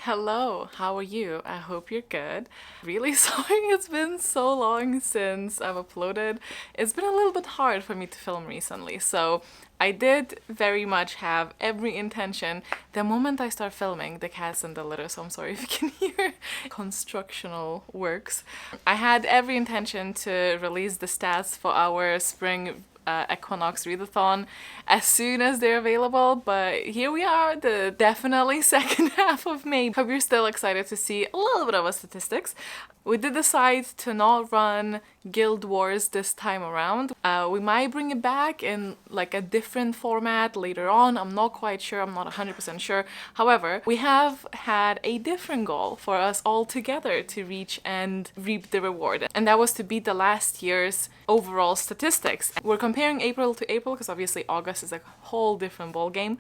Hello, how are you? I hope you're good. Really sorry it's been so long since I've uploaded. It's been a little bit hard for me to film recently, so I did very much have every intention. The moment I start filming, the cat's in the litter, so I'm sorry if you can hear constructional works. I had every intention to release the stats for our spring Equinox Readathon as soon as they're available, but here we are, the definitely second half of May. Hope you're still excited to see a little bit of our statistics. We did decide to not run Guild Wars this time around. We might bring it back in like a different format later on. I'm not quite sure, I'm not 100% sure. However, we have had a different goal for us all together to reach and reap the reward, and that was to beat the last year's overall statistics. We're comparing April to April because obviously August is a whole different ball game.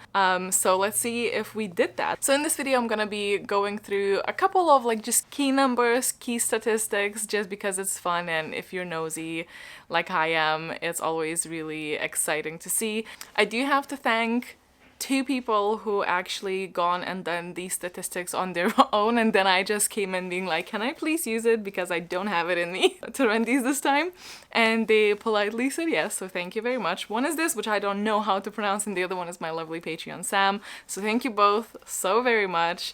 So let's see if we did that. So in this video I'm gonna be going through a couple of like just key numbers, key statistics, just because it's fun, and if you're nosy like I am, it's always really exciting to see. I do have to thank two people who actually gone and done these statistics on their own, and then I just came in being like, can I please use it because I don't have it in me to run these this time, and they politely said yes, so thank you very much. One is this, which I don't know how to pronounce, and the other one is my lovely Patreon Sam, so thank you both so very much.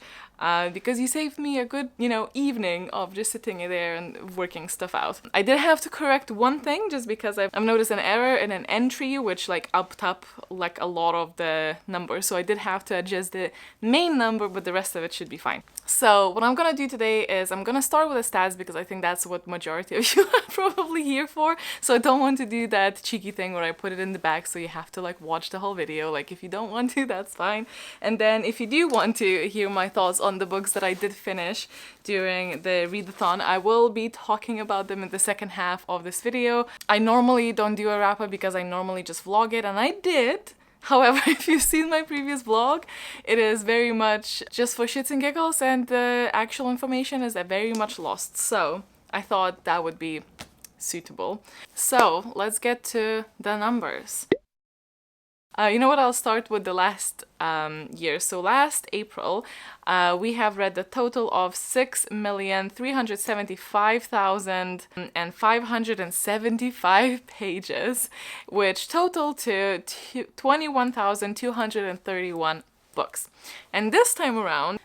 Because you saved me a good, evening of just sitting there and working stuff out. I did have to correct one thing just because I've noticed an error in an entry which like upped up like a lot of the numbers, so I did have to adjust the main number, but the rest of it should be fine. So what I'm gonna do today is I'm gonna start with the stats because I think that's what majority of you are probably here for, so I don't want to do that cheeky thing where I put it in the back so you have to like watch the whole video. Like if you don't want to, that's fine, and then if you do want to hear my thoughts on the books that I did finish during the readathon, I will be talking about them in the second half of this video. I normally don't do a wrap-up because I normally just vlog it, and I did. However, if you've seen my previous vlog, it is very much just for shits and giggles, and the actual information is very much lost. So I thought that would be suitable. So let's get to the numbers. You know what, I'll start with the last year. So last April, we have read the total of 6,375,575 pages, which total to 21,231 books. And this time around,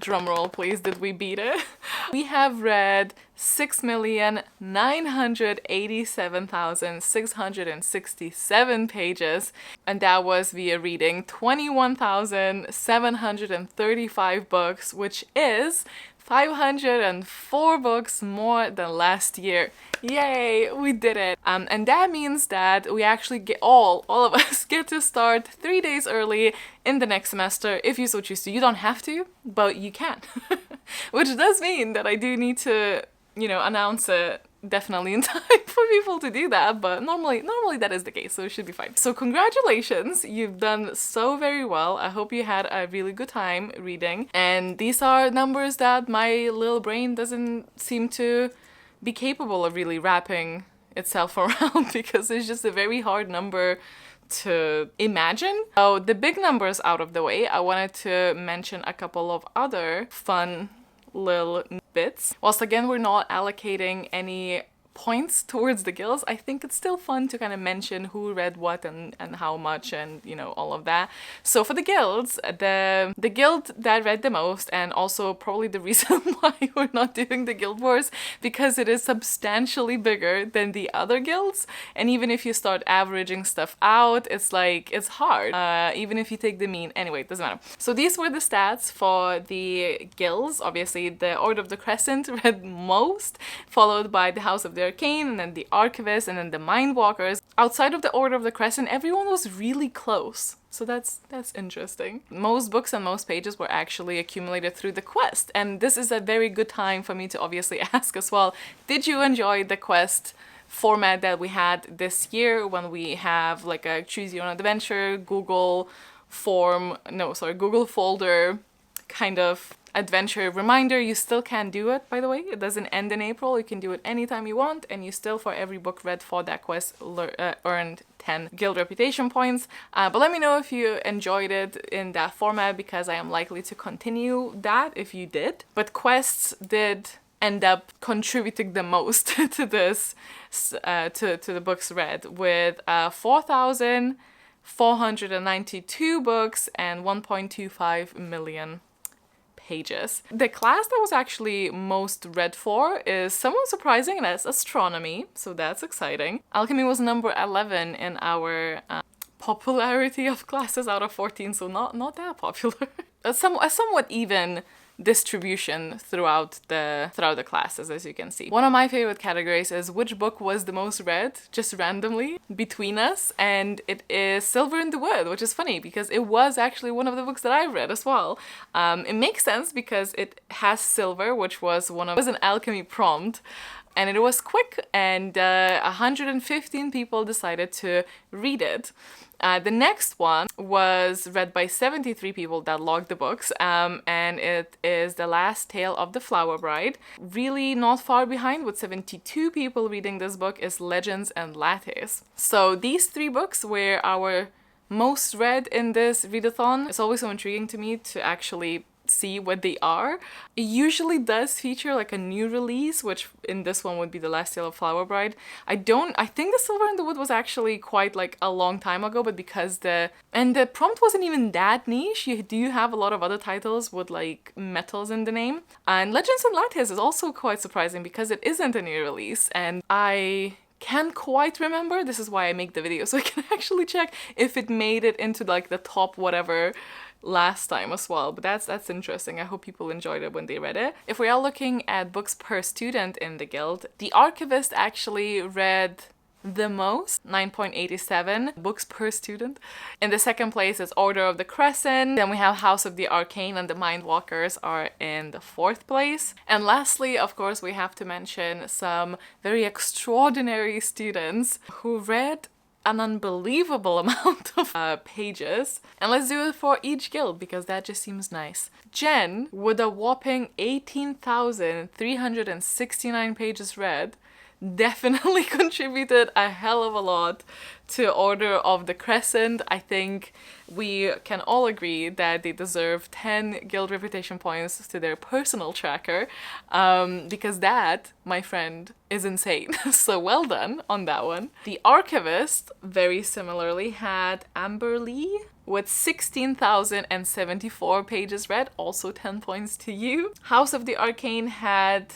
drum roll please, did we beat it? We have read 6,987,667 pages, and that was via reading 21,735 books, which is 504 books more than last year. Yay, we did it. And that means that we actually get all of us get to start 3 days early in the next semester if you so choose to. You don't have to, but you can. Which does mean that I do need to, announce it definitely in time for people to do that, but normally that is the case, so it should be fine. So congratulations, you've done so very well. I hope you had a really good time reading, and these are numbers that my little brain doesn't seem to be capable of really wrapping itself around because it's just a very hard number to imagine. So the big numbers out of the way, I wanted to mention a couple of other fun little bits. Whilst again we're not allocating any points towards the guilds, I think it's still fun to kind of mention who read what and how much, and all of that. So for the guilds, the guild that read the most, and also probably the reason why we're not doing the guild wars, because it is substantially bigger than the other guilds, and even if you start averaging stuff out, it's hard, even if you take the mean. Anyway, it doesn't matter. So these were the stats for the guilds. Obviously the Order of the Crescent read most, followed by the House of the Arcane, and then the Archivists, and then the Mindwalkers. Outside of the Order of the Crescent, everyone was really close. So that's interesting. Most books and most pages were actually accumulated through the quest, and this is a very good time for me to obviously ask as well, did you enjoy the quest format that we had this year, when we have like a choose your own adventure, Google folder kind of adventure reminder? You still can do it, by the way. It doesn't end in April. You can do it anytime you want, and you still, for every book read for that quest, earned 10 guild reputation points. But let me know if you enjoyed it in that format, because I am likely to continue that if you did. But quests did end up contributing the most to this, to the books read, with 4,492 books and 1.25 million pages. The class that was actually most read for is somewhat surprising, and that's astronomy, so that's exciting. Alchemy was number 11 in our popularity of classes out of 14, so not that popular. a somewhat even distribution throughout the classes, as you can see. One of my favorite categories is which book was the most read, just randomly between us, and it is Silver in the Wood, which is funny because it was actually one of the books that I read as well. It makes sense because it has silver, which was an alchemy prompt, and it was quick, and 115 people decided to read it. The next one was read by 73 people that logged the books, and it is The Last Tale of the Flower Bride. Really not far behind, with 72 people reading this book, is Legends and Lattes. So these three books were our most read in this readathon. It's always so intriguing to me to actually see what they are. It usually does feature like a new release, which in this one would be The Last Tale of Flower Bride. I think The Silver in the Wood was actually quite like a long time ago, but because the prompt wasn't even that niche, you do have a lot of other titles with like metals in the name. And Legends and Lattes is also quite surprising because it isn't a new release, and I can't quite remember. This is why I make the video, so I can actually check if it made it into like the top whatever last time as well. But that's interesting. I hope people enjoyed it when they read it. If we are looking at books per student in the guild, The Archivist actually read the most, 9.87 books per student. In the second place is Order of the Crescent. Then we have House of the Arcane and the Mindwalkers are in the fourth place. And lastly, of course, we have to mention some very extraordinary students who read an unbelievable amount of pages. And let's do it for each guild because that just seems nice. Jen, with a whopping 18,369 pages read, definitely contributed a hell of a lot to Order of the Crescent. I think we can all agree that they deserve 10 guild reputation points to their personal tracker, because that, my friend, is insane. So well done on that one. The Archivist, very similarly, had Amber Lee with 16,074 pages read, also 10 points to you. House of the Arcane had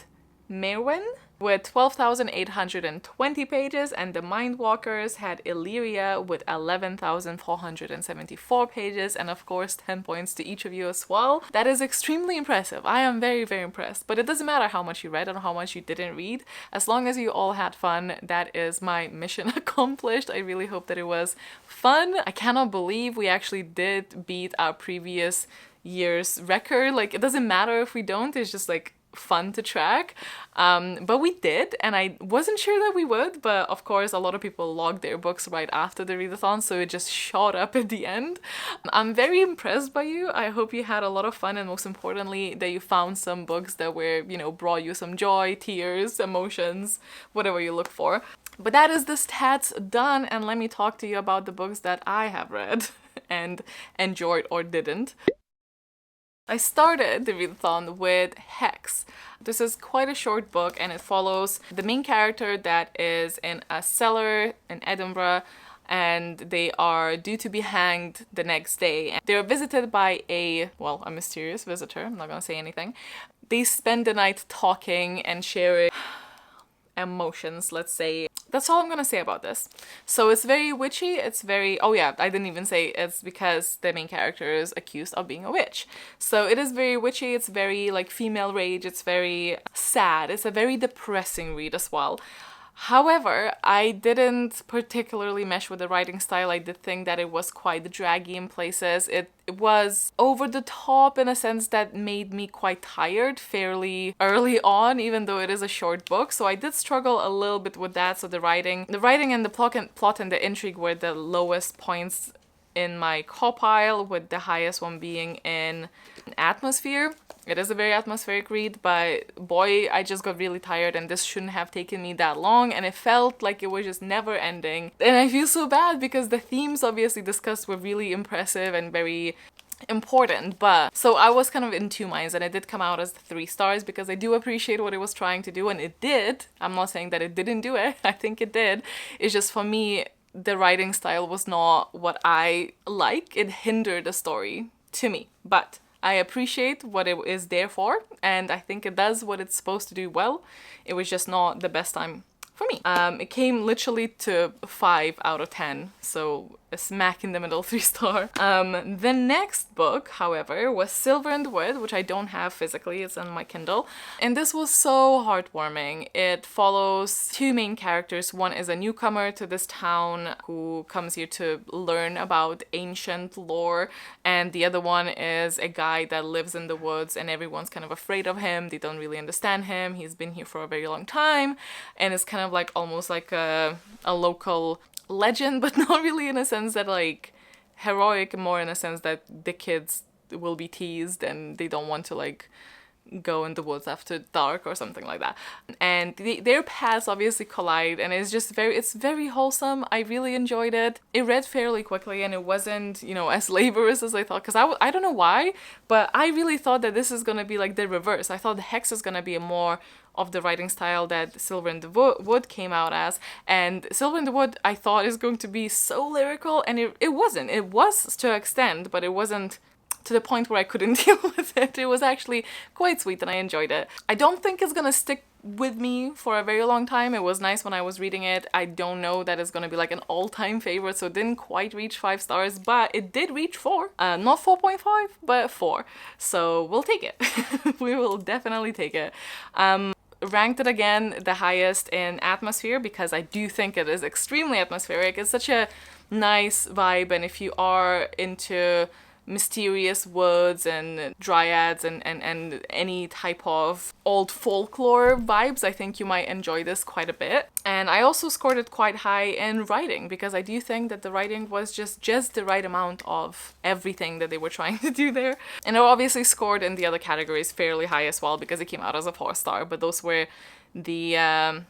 Merwin with 12,820 pages, and the Mindwalkers had Illyria with 11,474 pages, and of course 10 points to each of you as well. That is extremely impressive. I am very, very impressed. But it doesn't matter how much you read and how much you didn't read. As long as you all had fun, that is my mission accomplished. I really hope that it was fun. I cannot believe we actually did beat our previous year's record. Like, it doesn't matter if we don't, it's just like fun to track, but we did, and I wasn't sure that we would, but of course a lot of people logged their books right after the readathon, so it just shot up at the end. I'm very impressed by you. I hope you had a lot of fun, and most importantly that you found some books that were, you know, brought you some joy, tears, emotions, whatever you look for. But that is the stats done, and let me talk to you about the books that I have read and enjoyed or didn't. I started the readathon with Hex. This is quite a short book, and it follows the main character that is in a cellar in Edinburgh, and they are due to be hanged the next day. They're visited by a mysterious visitor. I'm not gonna say anything. They spend the night talking and sharing emotions, let's say. That's all I'm gonna say about this. So it's very witchy, it's very... Oh yeah, I didn't even say it's because the main character is accused of being a witch. So it is very witchy, it's very like female rage, it's very sad, it's a very depressing read as well. However, I didn't particularly mesh with the writing style. I did think that it was quite draggy in places. It was over the top in a sense that made me quite tired fairly early on, even though it is a short book. So I did struggle a little bit with that. So the writing and the plot and the intrigue were the lowest points in my compile, with the highest one being in atmosphere. It is a very atmospheric read, but boy, I just got really tired and this shouldn't have taken me that long, and it felt like it was just never ending. And I feel so bad because the themes obviously discussed were really impressive and very important, but so I was kind of in two minds, and it did come out as 3 stars because I do appreciate what it was trying to do, and it did. I'm not saying that it didn't do it. I think it did. It's just for me, the writing style was not what I like. It hindered the story to me, but I appreciate what it is there for, and I think it does what it's supposed to do well. It was just not the best time for me. It came literally to 5 out of 10, so a smack in the middle, 3 star. The next book, however, was Silver and Wood, which I don't have physically, it's on my Kindle. And this was so heartwarming. It follows 2 main characters. One is a newcomer to this town who comes here to learn about ancient lore, and the other one is a guy that lives in the woods and everyone's kind of afraid of him. They don't really understand him. He's been here for a very long time, and it's kind of like almost like a local legend, but not really in a sense that like heroic, more in a sense that the kids will be teased and they don't want to like go in the woods after dark or something like that. And their paths obviously collide, and it's very wholesome. I really enjoyed it. It read fairly quickly, and it wasn't, you know, as laborious as I thought, because I don't know why, but I really thought that this is gonna be like the reverse. I thought the Hex is gonna be a more of the writing style that Silver in the Wood came out as, and Silver in the Wood I thought is going to be so lyrical, and it wasn't. It was to an extent, but it wasn't to the point where I couldn't deal with it. It was actually quite sweet and I enjoyed it. I don't think it's gonna stick with me for a very long time. It was nice when I was reading it. I don't know that it's gonna be like an all-time favorite, so it didn't quite reach 5 stars, but it did reach 4. Not 4.5, but 4. So we'll take it. We will definitely take it. Ranked it again the highest in atmosphere because I do think it is extremely atmospheric. It's such a nice vibe, and if you are into mysterious woods and dryads and any type of old folklore vibes, I think you might enjoy this quite a bit. And I also scored it quite high in writing because I do think that the writing was just the right amount of everything that they were trying to do there. And I obviously scored in the other categories fairly high as well because it came out as a 4-star, but those were the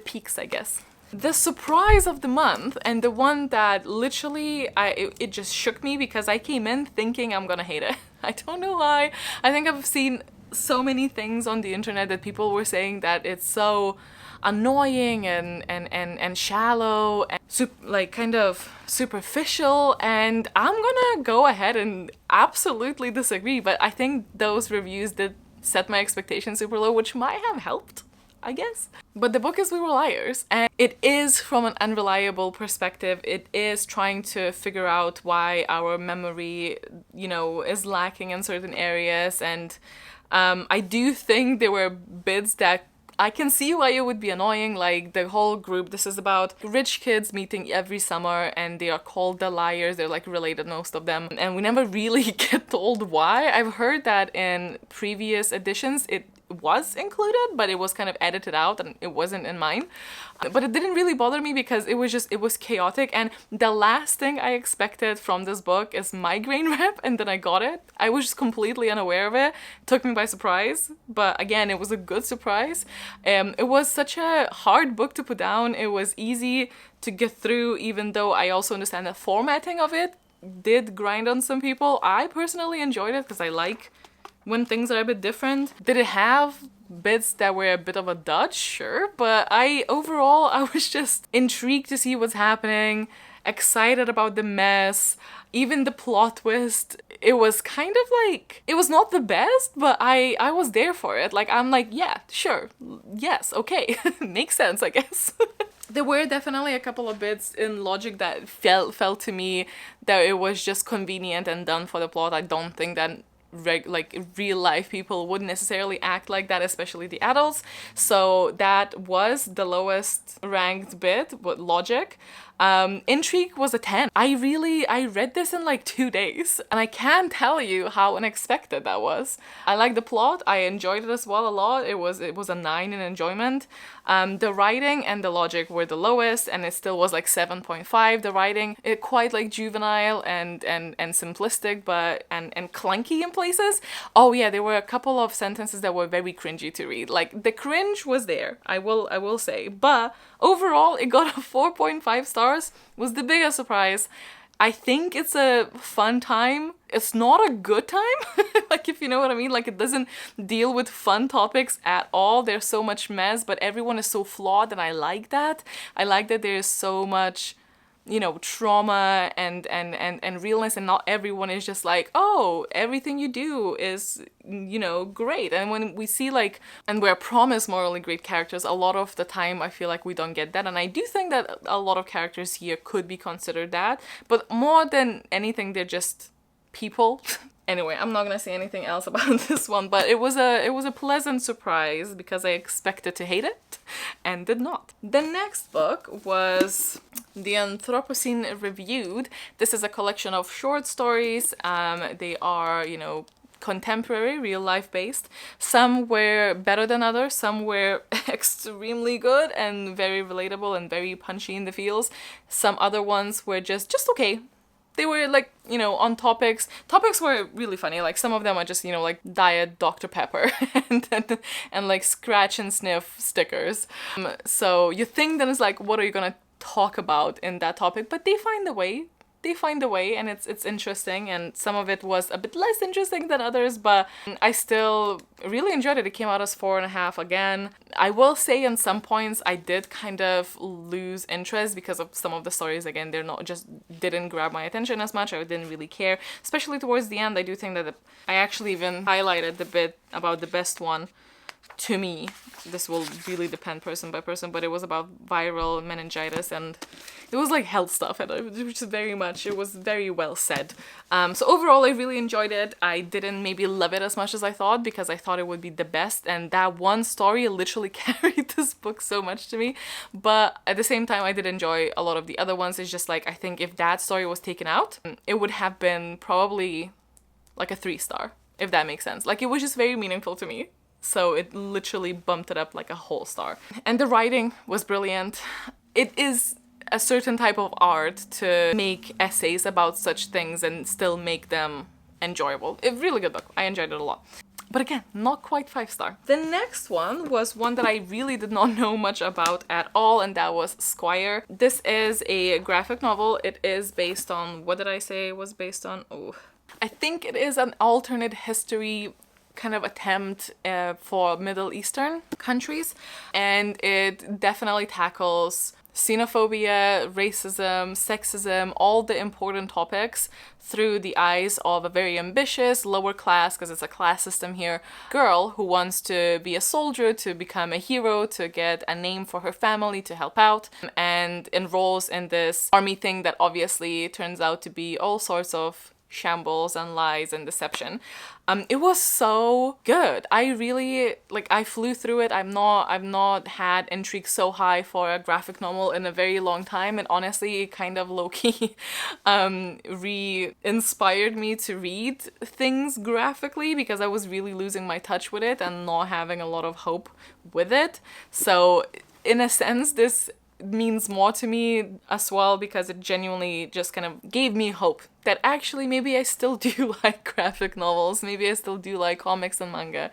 peaks, I guess. The surprise of the month, and the one that literally it just shook me because I came in thinking I'm gonna hate it. I don't know why. I think I've seen so many things on the internet that people were saying that it's so annoying and shallow and like kind of superficial, and I'm gonna go ahead and absolutely disagree, but I think those reviews did set my expectations super low, which might have helped, I guess. But the book is We Were Liars, and it is from an unreliable perspective. It is trying to figure out why our memory, you know, is lacking in certain areas, and I do think there were bits that I can see why it would be annoying, like the whole group. This is about rich kids meeting every summer, and they are called the Liars. They're like related, most of them, and we never really get told why. I've heard that in previous editions it was included, but it was kind of edited out and it wasn't in mine. But it didn't really bother me because it was chaotic, and the last thing I expected from this book is migraine rep, and then I got it. I was just completely unaware of it. It took me by surprise, but again, it was a good surprise. It was such a hard book to put down. It was easy to get through, even though I also understand the formatting of it did grind on some people. I personally enjoyed it because I like when things are a bit different. Did it have bits that were a bit of a dud? Sure, but overall I was just intrigued to see what's happening, excited about the mess, even the plot twist. It was kind of like, it was not the best, but I was there for it. Like, I'm like, yeah, sure, yes, okay, makes sense, I guess. There were definitely a couple of bits in logic that felt to me that it was just convenient and done for the plot. I don't think that real life people wouldn't necessarily act like that, especially the adults. So that was the lowest ranked bit with logic. Intrigue was a 10. I read this in like 2 days, and I can't tell you how unexpected that was. I like the plot. I enjoyed it as well a lot. It was a 9 in enjoyment. The writing and the logic were the lowest, and it still was like 7.5. The writing, it quite like juvenile and simplistic, but and clunky in places. places. Oh yeah, there were a couple of sentences that were very cringy to read. Like, the cringe was there, I will say. But overall, it got a 4.5 stars. Was the biggest surprise. I think it's a fun time. It's not a good time, like, if you know what I mean. Like, it doesn't deal with fun topics at all. There's so much mess, but everyone is so flawed, and I like that. I like that there's so much, you know, trauma and realness, and not everyone is just like, oh, everything you do is, you know, great. And when we see, like, and we're promised morally great characters, a lot of the time I feel like we don't get that, and I do think that a lot of characters here could be considered that, but more than anything, they're just people. Anyway, I'm not gonna say anything else about this one, but it was a pleasant surprise because I expected to hate it and did not. The next book was The Anthropocene Reviewed. This is a collection of short stories. They are, you know, contemporary, real life based. Some were better than others, some were extremely good and very relatable and very punchy in the feels. Some other ones were just okay. They were, like, you know, on topics. Topics were really funny. Like, some of them are just, you know, like Diet Dr. Pepper and like scratch and sniff stickers. So you think then it's like, what are you gonna talk about in that topic? But they find a way. They find a way, and it's interesting, and some of it was a bit less interesting than others, but I still really enjoyed it. It came out as 4.5 again. I will say in some points I did kind of lose interest because of some of the stories. Again, they're not, just didn't grab my attention as much. I didn't really care, especially towards the end. I do think that I actually even highlighted the bit about the best one. To me, this will really depend person by person, but it was about viral meningitis, and it was like health stuff, and it was very well said. So overall, I really enjoyed it. I didn't maybe love it as much as I thought, because I thought it would be the best, and that one story literally carried this book so much to me. But at the same time, I did enjoy a lot of the other ones. It's just like, I think if that story was taken out, it would have been probably like a 3-star, if that makes sense. Like, it was just very meaningful to me. So it literally bumped it up like a whole star. And the writing was brilliant. It is a certain type of art to make essays about such things and still make them enjoyable. A really good book. I enjoyed it a lot. But again, not quite 5-star. The next one was one that I really did not know much about at all, and that was Squire. This is a graphic novel. It is based on, what did I say it was based on? Oh, I think it is an alternate history kind of attempt for Middle Eastern countries, and it definitely tackles xenophobia, racism, sexism, all the important topics through the eyes of a very ambitious, lower class, because it's a class system here, girl who wants to be a soldier, to become a hero, to get a name for her family, to help out, and enrolls in this army thing that obviously turns out to be all sorts of shambles and lies and deception. It was so good. I really, like, I flew through it. I've not had intrigue so high for a graphic novel in a very long time, and honestly, it kind of low-key re-inspired me to read things graphically, because I was really losing my touch with it and not having a lot of hope with it. So in a sense, this means more to me as well, because it genuinely just kind of gave me hope that actually maybe I still do like graphic novels, maybe I still do like comics and manga.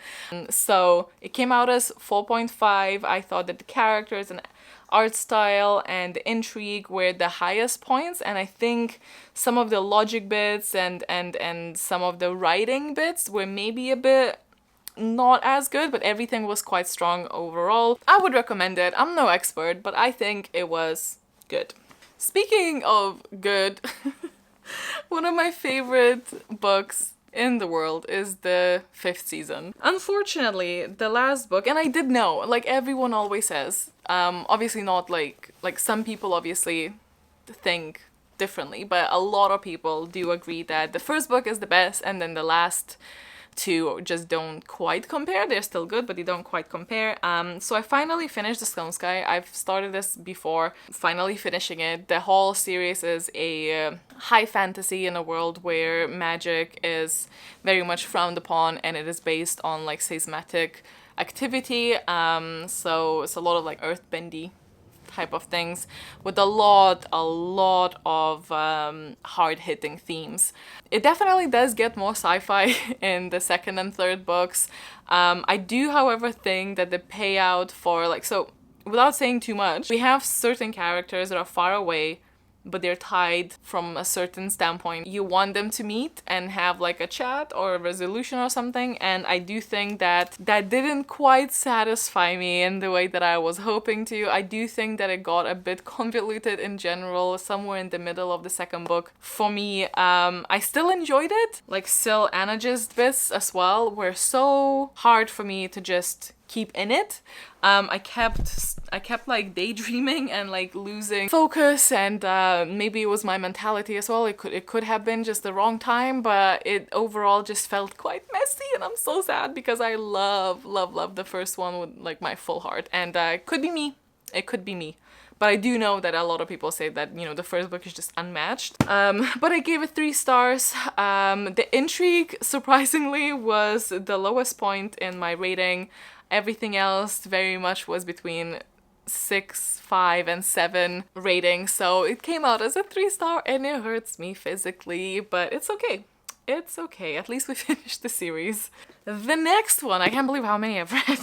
So it came out as 4.5. I thought that the characters and art style and the intrigue were the highest points, and I think some of the logic bits and some of the writing bits were maybe a bit not as good, but everything was quite strong overall. I would recommend it. I'm no expert, but I think it was good. Speaking of good, one of my favorite books in the world is the 5th season. Unfortunately, the last book, and I did know, like everyone always says, obviously not like some people obviously think differently, but a lot of people do agree that the first book is the best, and then the last two just don't quite compare. They're still good, but they don't quite compare. So I finally finished The Stone Sky. I've started this before, finally finishing it. The whole series is a high fantasy in a world where magic is very much frowned upon, and it is based on like seismic activity. So it's a lot of like earthbendy type of things with a lot of hard-hitting themes. It definitely does get more sci-fi in the second and third books. I do, however, think that the payout for, like, so without saying too much, we have certain characters that are far away, but they're tied from a certain standpoint. You want them to meet and have like a chat or a resolution or something, and I do think that that didn't quite satisfy me in the way that I was hoping to. I do think that it got a bit convoluted in general, somewhere in the middle of the second book. For me, I still enjoyed it. Like, Syl Anagist bits as well were so hard for me to just keep in it. I kept like daydreaming and like losing focus, and maybe it was my mentality as well. It could have been just the wrong time, but it overall just felt quite messy, and I'm so sad because I love the first one with like my full heart, and it could be me. It could be me. But I do know that a lot of people say that, you know, the first book is just unmatched. But I gave it 3 stars. The intrigue, surprisingly, was the lowest point in my rating. Everything else very much was between 6, 5, and 7 rating. So it came out as a 3-star, and it hurts me physically, but it's okay. It's okay. At least we finished the series. The next one, I can't believe how many I've read.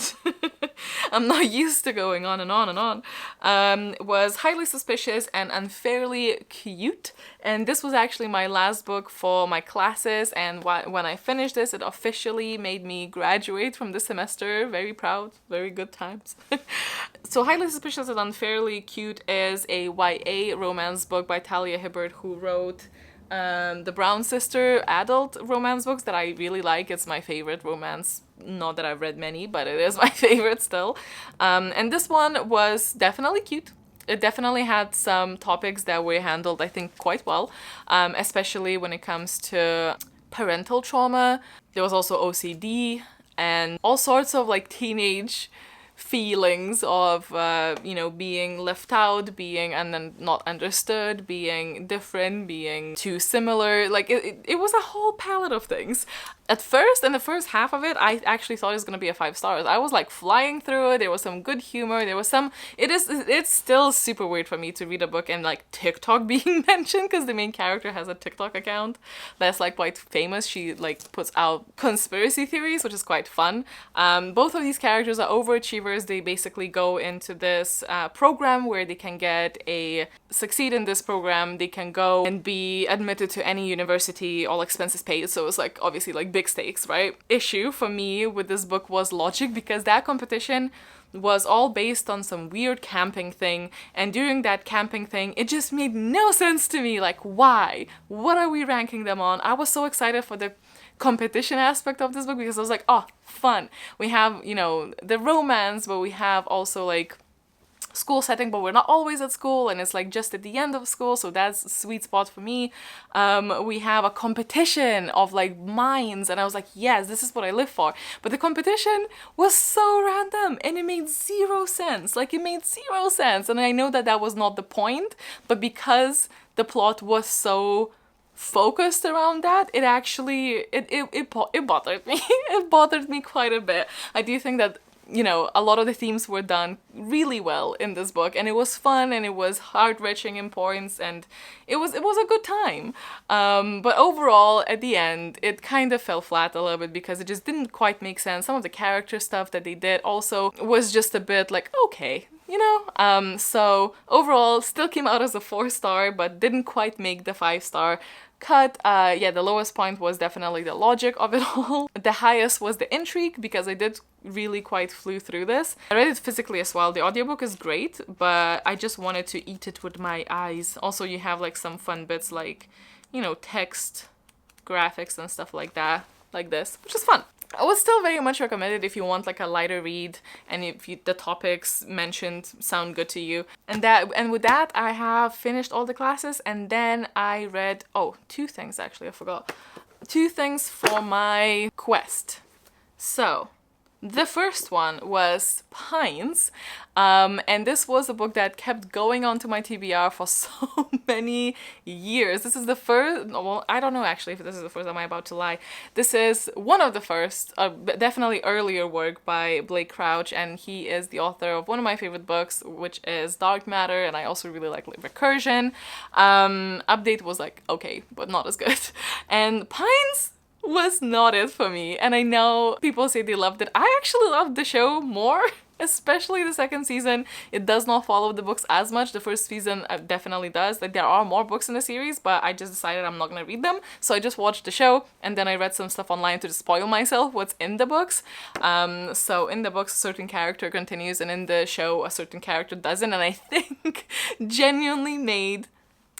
I'm not used to going on and on and on. Was Highly Suspicious and Unfairly Cute. And this was actually my last book for my classes. And when I finished this, it officially made me graduate from the semester. Very proud. Very good times. So Highly Suspicious and Unfairly Cute is a YA romance book by Talia Hibbert, who wrote the Brown Sister adult romance books that I really like. It's my favorite romance. Not that I've read many, but it is my favorite still. And this one was definitely cute. It definitely had some topics that were handled, I think, quite well, especially when it comes to parental trauma. There was also OCD and all sorts of like teenage feelings of, you know, being left out, being not understood, being different, being too similar. Like, it was a whole palette of things. At first, in the first half of it, I actually thought it was gonna be a 5 stars. I was like flying through it. There was some good humor. There was some. It's still super weird for me to read a book and like TikTok being mentioned, because the main character has a TikTok account that's like quite famous. She like puts out conspiracy theories, which is quite fun. Both of these characters are overachievers. They basically go into this program where they can succeed in this program. They can go and be admitted to any university, all expenses paid. So it's like obviously like big stakes, right? Issue for me with this book was logic, because that competition was all based on some weird camping thing, and during that camping thing it just made no sense to me. Like, why? What are we ranking them on? I was so excited for the competition aspect of this book, because I was like, oh, fun. We have, you know, the romance, but we have also like school setting, but we're not always at school, and it's like just at the end of school, so that's a sweet spot for me. We have a competition of like minds, and I was like, yes, this is what I live for. But the competition was so random, and it made 0 sense. Like, it made 0 sense, and I know that that was not the point, but because the plot was so focused around that, it actually it bothered me. It bothered me quite a bit. I do think that, you know, a lot of the themes were done really well in this book, and it was fun, and it was heart-wrenching in points, and it was a good time. But overall, at the end, it kind of fell flat a little bit, because it just didn't quite make sense. Some of the character stuff that they did also was just a bit like, okay, you know? So overall, still came out as a 4-star, but didn't quite make the 5-star cut. Yeah, the lowest point was definitely the logic of it all. The highest was the intrigue, because I did really quite flew through this. I read it physically as well. The audiobook is great, but I just wanted to eat it with my eyes. Also, you have like some fun bits like, you know, text, graphics and stuff like that, like this, which is fun. I would still very much recommend it if you want like a lighter read, and if the topics mentioned sound good to you. And with that, I have finished all the classes, and then I read 2 things actually, I forgot. 2 things for my quest. So The first one was Pines, and this was a book that kept going onto my TBR for so many years. This is the first, well, I don't know actually if this is the first, am I about to lie? This is one of the first, definitely earlier work by Blake Crouch, and he is the author of one of my favorite books, which is Dark Matter, and I also really like Recursion. Update was like, okay, but not as good. And Pines was not it for me, and I know people say they loved it. I actually loved the show more, especially the second season. It does not follow the books as much. The first season definitely does. Like, there are more books in the series, but I just decided I'm not gonna read them, so I just watched the show, and then I read some stuff online to just spoil myself what's in the books. So in the books a certain character continues, and in the show a certain character doesn't, and I think genuinely made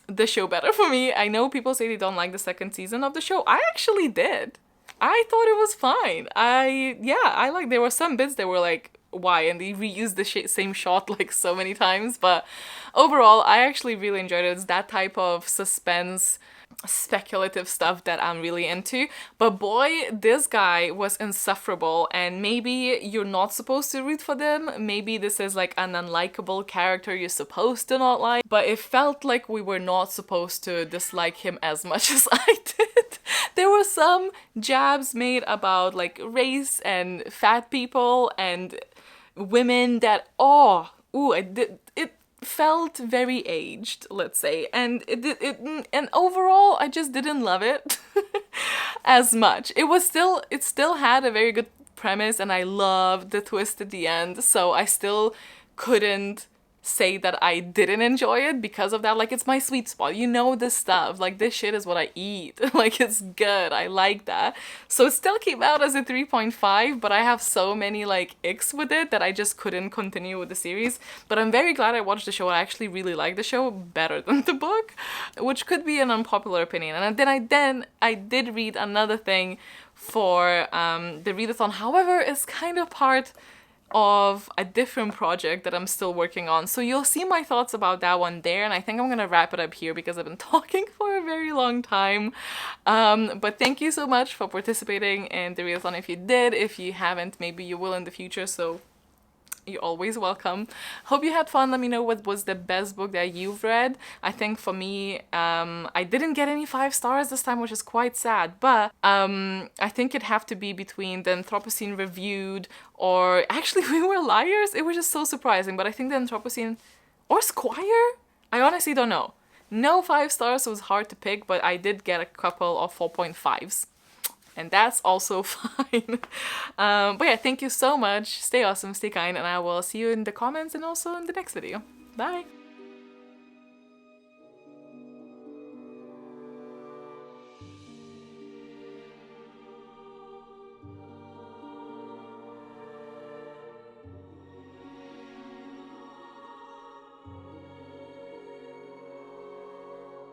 the show better for me. I know people say they don't like the second season of the show. I actually did. I thought it was fine. I like, there were some bits that were like, why? And they reused the same shot like so many times, but overall, I actually really enjoyed it. It's that type of suspense, speculative stuff that I'm really into. But boy, this guy was insufferable, and maybe you're not supposed to root for them. Maybe this is like an unlikable character you're supposed to not like, but it felt like we were not supposed to dislike him as much as I did. There were some jabs made about like race and fat people and women that, it felt very aged, let's say, and and overall I just didn't love it as much. It still had a very good premise, and I loved the twist at the end, so I still couldn't say that I didn't enjoy it because of that. Like, it's my sweet spot, you know, this stuff, like this shit is what I eat. Like, it's good, I like that. So it still came out as a 3.5, but I have so many like icks with it that I just couldn't continue with the series. But I'm very glad I watched the show. I actually really like the show better than the book, which could be an unpopular opinion. And then I did read another thing for the readathon. However, it's kind of part of a different project that I'm still working on. So you'll see my thoughts about that one there, and I think I'm gonna wrap it up here because I've been talking for a very long time. But thank you so much for participating in the readathon if you did. If you haven't, maybe you will in the future, so you're always welcome. Hope you had fun. Let me know what was the best book that you've read. I think for me, I didn't get any 5 stars this time, which is quite sad, but I think it'd have to be between the Anthropocene Reviewed or actually We Were Liars. It was just so surprising, but I think the Anthropocene or Squire? I honestly don't know. No 5 stars, so it was hard to pick, but I did get a couple of 4.5s. And that's also fine. But yeah, thank you so much. Stay awesome, stay kind, and I will see you in the comments and also in the next video. Bye!